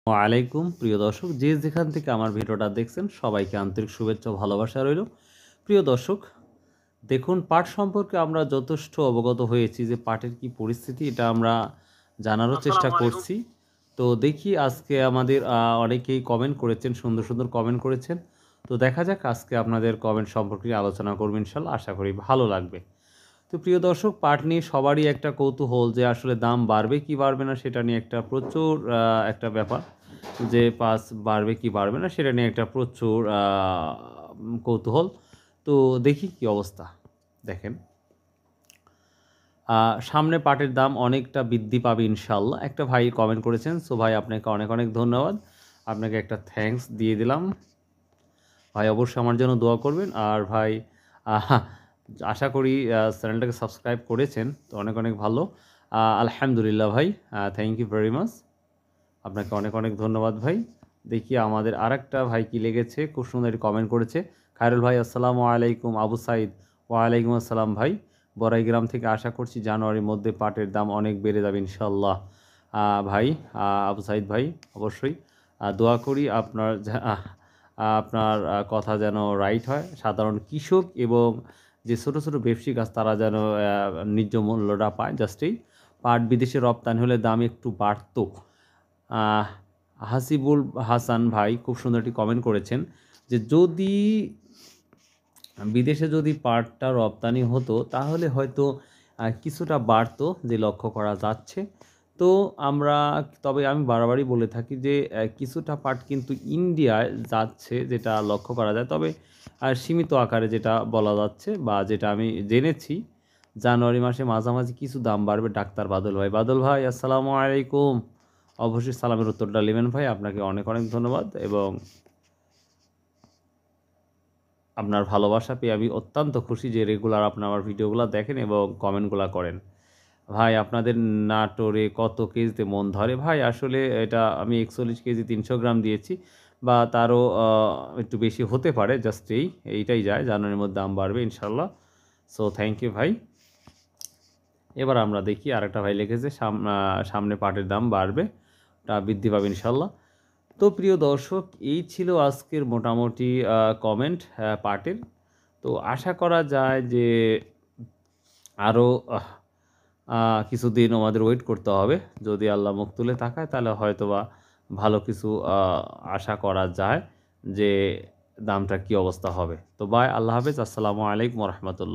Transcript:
ওয়ালাইকুম প্রিয় দর্শক, যে যেখান থেকে আমার ভিডিওটা দেখছেন সবাইকে আন্তরিক শুভেচ্ছা ও ভালোবাসা রইল। প্রিয় দর্শক, দেখুন, পাট সম্পর্কে আমরা যথেষ্ট অবগত হয়েছি যে পাটের কি পরিস্থিতি, এটা আমরা জানারও চেষ্টা আসসালামু আলাইকুম। করছি। তো দেখি আজকে আমাদের অনেকেই কমেন্ট করেছেন, সুন্দর সুন্দর কমেন্ট করেছেন। তো দেখা যাক আজকে আপনাদের কমেন্ট সম্পর্কে আলোচনা করব, ইনশাল্লাহ আশা করি ভালো লাগবে। তো প্রিয় দর্শক, পাট নিয়ে সবারই একটা কৌতূহল যে আসলে দাম বাড়বে কি বাড়বে না, সেটা নিয়ে একটা প্রচুর একটা ব্যাপার, যে পাস বাড়বে কি বাড়বে না সেটা নিয়ে একটা প্রচুর কৌতূহল। তো দেখি কি অবস্থা। দেখেন, সামনে পাটের দাম অনেকটা বৃদ্ধি পাবে ইনশাল্লাহ। একটা ভাই কমেন্ট করেছেন, সো ভাই আপনাকে অনেক অনেক ধন্যবাদ, আপনাকে একটা থ্যাঙ্কস দিয়ে দিলাম। ভাই অবশ্যই আমার জন্য দোয়া করবেন। আর ভাই আহ, আশা করি চ্যানেলটাকে সাবস্ক্রাইব করেছেন, তো অনেক অনেক ভালো। আলহামদুলিল্লাহ ভাই, থ্যাংক ইউ ভেরি মাচ, আপনাকে অনেক অনেক ধন্যবাদ ভাই। দেখি আমাদের আরেকটা ভাই কি লেগেছে, খুব সুন্দর একটি কমেন্ট করেছে। খায়রুল ভাই আসসালামু আলাইকুম। আবু সাইদ, ওয়ালাইকুম আসসালাম ভাই। বড়াইগ্রাম থেকে আশা করছি জানুয়ারির মধ্যে পাটের দাম অনেক বেড়ে যাবে ইনশাল্লাহ। ভাই, আবু সাইদ ভাই, অবশ্যই দোয়া করি আপনার কথা যেন রাইট হয়। সাধারণ কৃষক এবং যে ছোটো ছোটো ব্যবসায়িক আছে তারা যেন ন্যায্য মূল্যটা পায়। জাস্টেই পাট বিদেশে রপ্তানি হলে দাম একটু বাড়তো। আহ, হাসিবুল হাসান ভাই খুব সুন্দর একটি কমেন্ট করেছেন যে যদি বিদেশে যদি পাটটা রপ্তানি হতো তাহলে হয়তো কিছুটা বাড়তো, যে লক্ষ্য করা যাচ্ছে। তো আমরা, তবে আমি বারবারই বলে থাকি যে কিছুটা পাট কিন্তু ইন্ডিয়ায় যাচ্ছে, যেটা লক্ষ্য করা যায়। তবে সীমিত আকারে যেটা বলা যাচ্ছে বা যেটা আমি জেনেছি, জানুয়ারি মাসে মাঝামাঝি কিছু দাম বাড়বে। ডাক্তার বাদল ভাই, বাদল ভাই আসসালামু আলাইকুম। অবশ্যই সালামের উত্তরটা নেবেন ভাই, আপনাকে অনেক অনেক ধন্যবাদ এবং আপনার ভালোবাসা পেয়ে আমি অত্যন্ত খুশি যে রেগুলার আপনার আমার ভিডিওগুলো দেখেন এবং কমেন্টগুলো করেন। ভাই আপনাদের নাটোরে কত কেজিতে মন ধরে? ভাই আসলে এটা আমি 41 কেজি 300 গ্রাম দিয়েছি, বা তারও একটু বেশি হতে পারে। জাস্ট এইটাই যায়, জানুয়ারির মধ্যে দাম বাড়বে ইনশাল্লাহ। সো থ্যাংক ইউ ভাই। এবার আমরা দেখি, আরেকটা ভাই লিখেছে সামনে পাটের দাম বাড়বে, তা বৃদ্ধি পাবে ইনশাল্লাহ। তো প্রিয় দর্শক, এই ছিল আজকের মোটামুটি কমেন্ট পার্টের। তো আশা করা যায় যে আরও কিছুদিন আমাদের ওয়েট করতে হবে। যদি আল্লাহ মুখ তুলে তাকায় তাহলে হয়তোবা ভালো কিছু আশা করা যায় যে দামটা কী অবস্থা হবে। তো বাই, আল্লাহ হাফেজ, আসসালামু আলাইকুম রহমতুল্লাহ।